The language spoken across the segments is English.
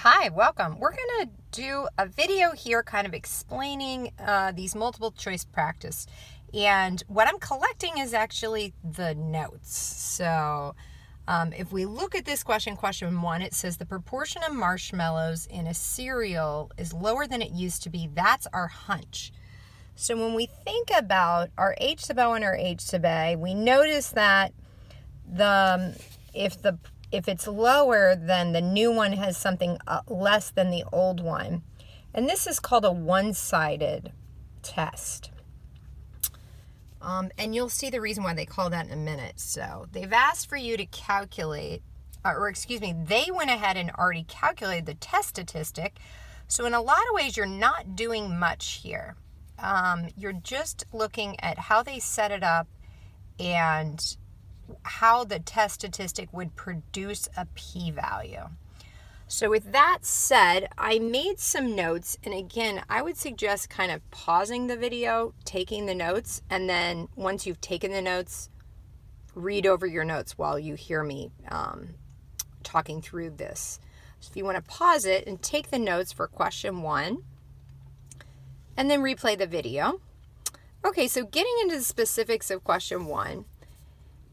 Hi, welcome. We're going to do a video here kind of explaining these multiple choice practice. And what I'm collecting is actually the notes. So if we look at this question 1, it says the proportion of marshmallows in a cereal is lower than it used to be. That's our hunch. So when we think about our H sub O and our H sub A, we notice that if it's lower, then the new one has something less than the old one. And this is called a one-sided test. And you'll see the reason why they call that in a minute. So they've asked for you to calculate, they went ahead and already calculated the test statistic. So in a lot of ways, you're not doing much here. You're just looking at how they set it up and how the test statistic would produce a p-value. So with that said, I made some notes, and again, I would suggest kind of pausing the video, taking the notes, and then once you've taken the notes, read over your notes while you hear me talking through this. So if you want to pause it and take the notes for question 1, and then replay the video. Okay, so getting into the specifics of question 1,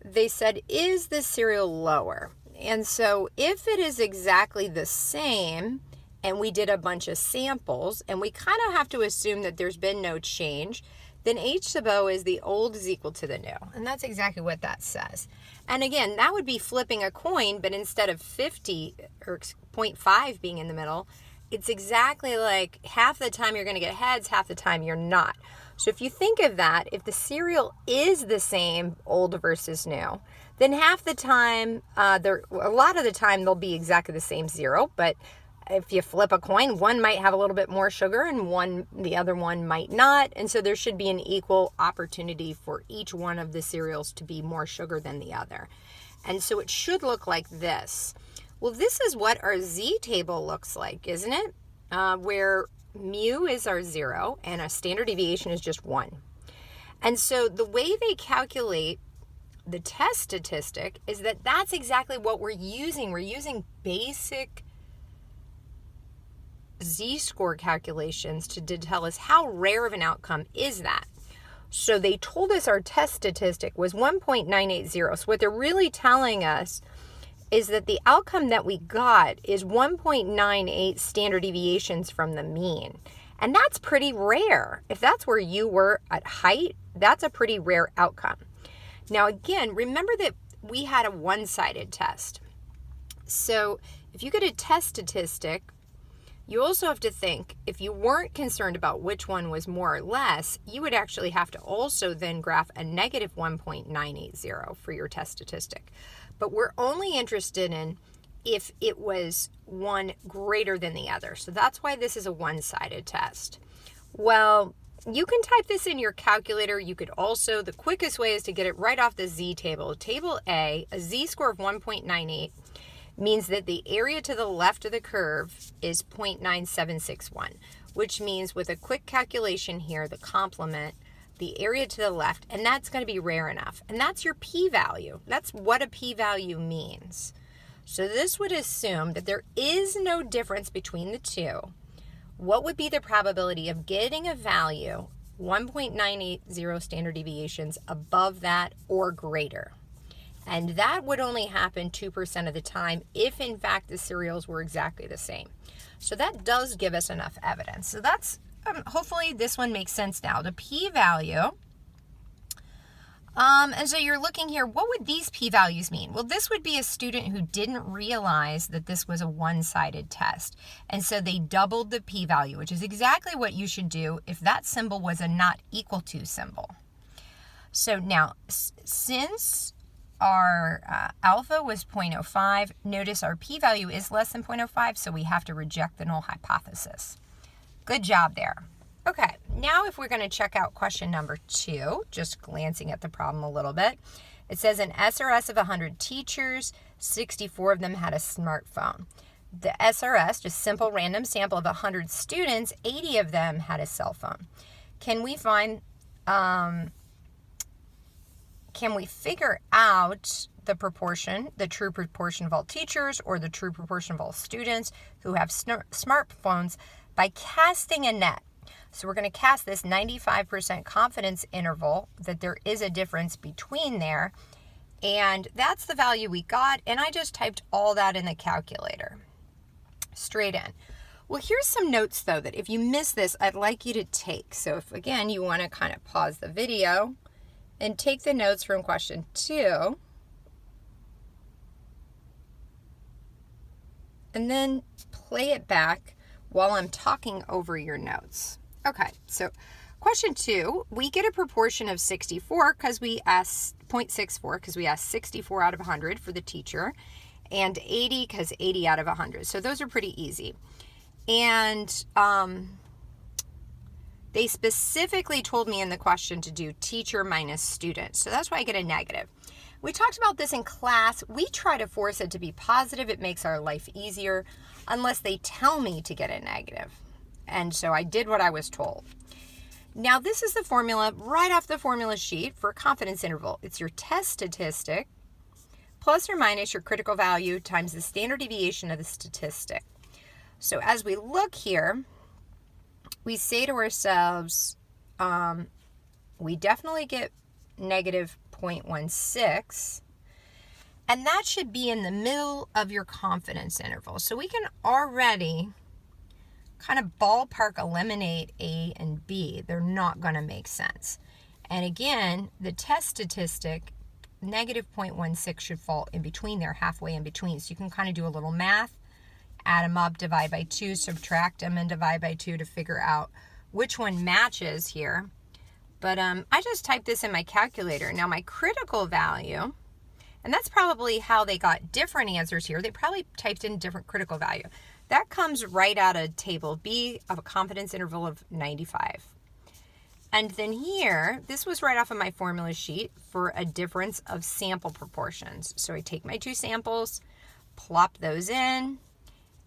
they said, is the cereal lower? And so if it is exactly the same, and we did a bunch of samples, and we kind of have to assume that there's been no change, then H sub O is the old is equal to the new. And that's exactly what that says. And again, that would be flipping a coin, but instead of 50 or 0.5 being in the middle, it's exactly like half the time you're going to get heads, half the time you're not. So if you think of that, if the cereal is the same, old versus new, then half the time, a lot of the time they'll be exactly the same 0. But if you flip a coin, one might have a little bit more sugar and the other one might not. And so there should be an equal opportunity for each one of the cereals to be more sugar than the other. And so it should look like this. Well, this is what our Z table looks like, isn't it? Where mu is our 0 and a standard deviation is just 1. And so the way they calculate the test statistic is that that's exactly what we're using. We're using basic Z-score calculations to tell us how rare of an outcome is that. So they told us our test statistic was 1.980. So what they're really telling us is that the outcome that we got is 1.98 standard deviations from the mean. And that's pretty rare. If that's where you were at height, that's a pretty rare outcome. Now again, remember that we had a one-sided test. So if you get a test statistic, you also have to think, if you weren't concerned about which one was more or less, you would actually have to also then graph a negative 1.980 for your test statistic. But we're only interested in if it was one greater than the other. So that's why this is a one-sided test. Well, you can type this in your calculator. You could also, the quickest way is to get it right off the Z table. Table A, a Z-score of 1.98 means that the area to the left of the curve is 0.9761, which means with a quick calculation here, the complement, the area to the left, and that's going to be rare enough. And that's your p-value. That's what a p-value means. So this would assume that there is no difference between the two. What would be the probability of getting a value 1.980 standard deviations above that or greater? And that would only happen 2% of the time if in fact the cereals were exactly the same. So that does give us enough evidence. So that's hopefully this one makes sense now. The p-value, and so you're looking here, what would these p-values mean? Well, this would be a student who didn't realize that this was a one-sided test. And so they doubled the p-value, which is exactly what you should do if that symbol was a not equal to symbol. So now, since our alpha was 0.05, notice our p-value is less than 0.05, so we have to reject the null hypothesis. Good job there. Okay, now if we're going to check out question number 2, just glancing at the problem a little bit, it says an SRS of 100 teachers, 64 of them had a smartphone. The SRS, just simple random sample of 100 students, 80 of them had a cell phone. Can we find, can we figure out the proportion, the true proportion of all teachers or the true proportion of all students who have smartphones by casting a net. So we're going to cast this 95% confidence interval that there is a difference between there. And that's the value we got. And I just typed all that in the calculator. Straight in. Well, here's some notes, though, that if you miss this, I'd like you to take. So if, again, you want to kind of pause the video and take the notes from question 2. And then play it back while I'm talking over your notes. Okay, so question 2, we get a proportion of 64 because we asked 0.64 because we asked 64 out of 100 for the teacher, and 80 because 80 out of 100. So those are pretty easy. And they specifically told me in the question to do teacher minus student. So that's why I get a negative. We talked about this in class. We try to force it to be positive. It makes our life easier unless they tell me to get a negative. And so I did what I was told. Now this is the formula right off the formula sheet for confidence interval. It's your test statistic plus or minus your critical value times the standard deviation of the statistic. So as we look here, we say to ourselves, we definitely get negative 0.16, and that should be in the middle of your confidence interval. So we can already kind of ballpark eliminate A and B. They're not going to make sense. And again, the test statistic, negative 0.16 should fall in between there, halfway in between. So you can kind of do a little math, add them up, divide by 2, subtract them, and divide by 2 to figure out which one matches here. But I just typed this in my calculator. Now my critical value, and that's probably how they got different answers here. They probably typed in different critical value. That comes right out of table B of a confidence interval of 95. And then here, this was right off of my formula sheet for a difference of sample proportions. So I take my 2 samples, plop those in.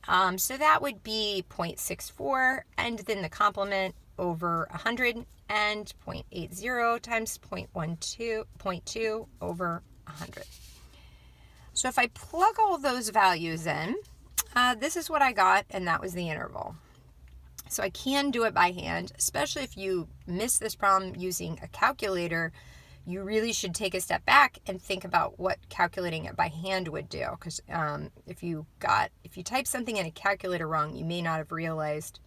So that would be 0.64, and then the complement over 100, and 0.80 times 0.2 over 100. So if I plug all those values in, this is what I got, and that was the interval. So I can do it by hand, especially if you miss this problem using a calculator. You really should take a step back and think about what calculating it by hand would do. Because if you type something in a calculator wrong, you may not have realized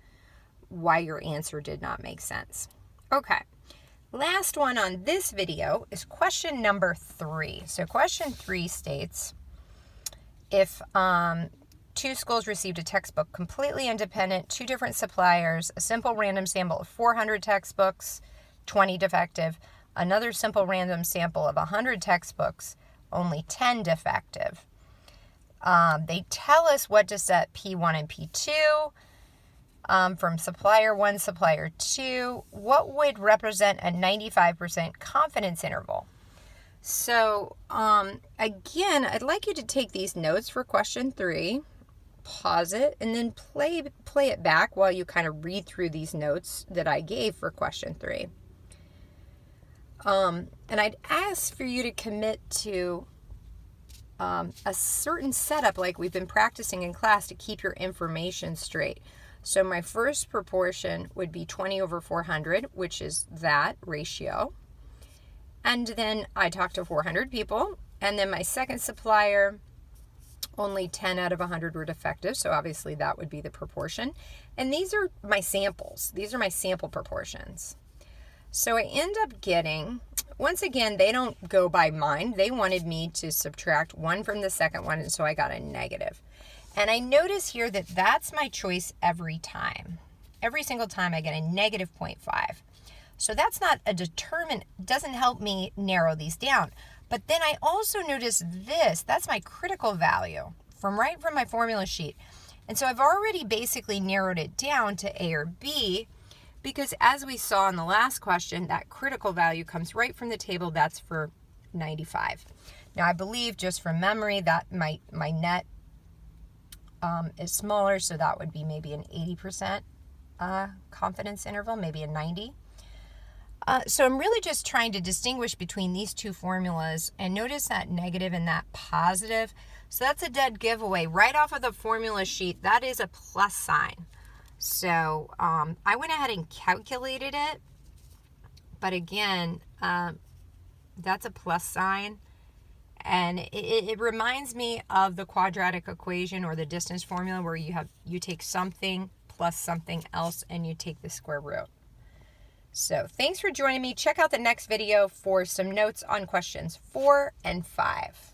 why your answer did not make sense. Okay, last one on this video is question number 3. So question 3 states, if 2 schools received a textbook completely independent, 2 different suppliers, a simple random sample of 400 textbooks, 20 defective, another simple random sample of 100 textbooks, only 10 defective. They tell us what to set P1 and P2 from supplier 1, supplier 2. What would represent a 95% confidence interval? So again, I'd like you to take these notes for question 3, pause it, and then play it back while you kind of read through these notes that I gave for question 3. And I'd ask for you to commit to a certain setup like we've been practicing in class to keep your information straight. So my first proportion would be 20 over 400, which is that ratio. And then I talked to 400 people. And then my second supplier, only 10 out of 100 were defective. So obviously that would be the proportion. And these are my samples. These are my sample proportions. So I end up getting, once again, they don't go by mine. They wanted me to subtract 1 from the second one, and so I got a negative. And I notice here that that's my choice every time. Every single time I get a negative 0.5. So that's not a determinant, doesn't help me narrow these down. But then I also notice this, that's my critical value from right from my formula sheet. And so I've already basically narrowed it down to A or B, because as we saw in the last question, that critical value comes right from the table. That's for 95. Now I believe, just from memory, that my net is smaller, so that would be maybe an 80% confidence interval, maybe a 90. So I'm really just trying to distinguish between these two formulas, and notice that negative and that positive. So that's a dead giveaway. Right off of the formula sheet, that is a plus sign. So I went ahead and calculated it, but again, that's a plus sign. And it reminds me of the quadratic equation or the distance formula where you take something plus something else and you take the square root. So thanks for joining me. Check out the next video for some notes on questions 4 and 5.